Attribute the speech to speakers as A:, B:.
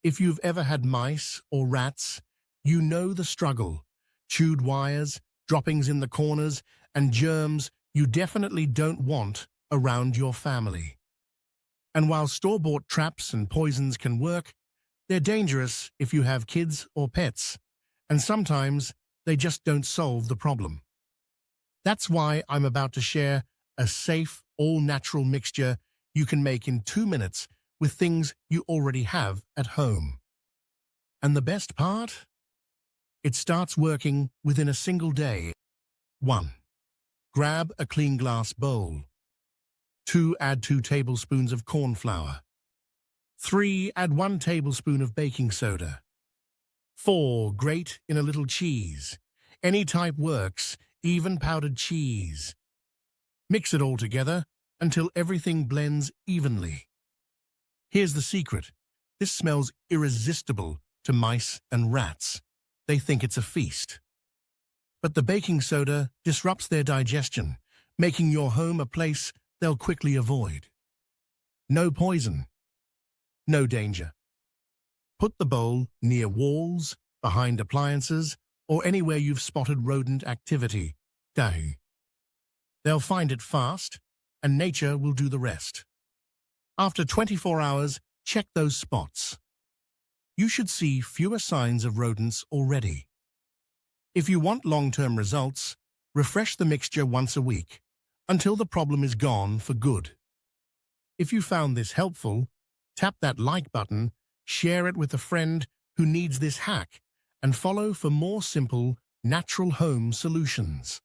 A: If you've ever had mice or rats, you know the struggle. Chewed wires, droppings in the corners, and germs you definitely don't want around your family. And while store-bought traps and poisons can work, they're dangerous if you have kids or pets, and sometimes they just don't solve the problem. That's why I'm about to share a safe, all-natural mixture you can make in 2 minutes with things you already have at home. And the best part? It starts working within a single day. 1. Grab a clean glass bowl. 2. Add 2 tablespoons of corn flour. 3. Add 1 tablespoon of baking soda. 4. Grate in a little cheese. Any type works, even powdered cheese. Mix it all together until everything blends evenly. Here's the secret. This smells irresistible to mice and rats. They think it's a feast. But the baking soda disrupts their digestion, making your home a place they'll quickly avoid. No poison. No danger. Put the bowl near walls, behind appliances, or anywhere you've spotted rodent activity. They'll find it fast, and nature will do the rest. After 24 hours, check those spots. You should see fewer signs of rodents already. If you want long-term results, refresh the mixture once a week, until the problem is gone for good. If you found this helpful, tap that like button, share it with a friend who needs this hack, and follow for more simple, natural home solutions.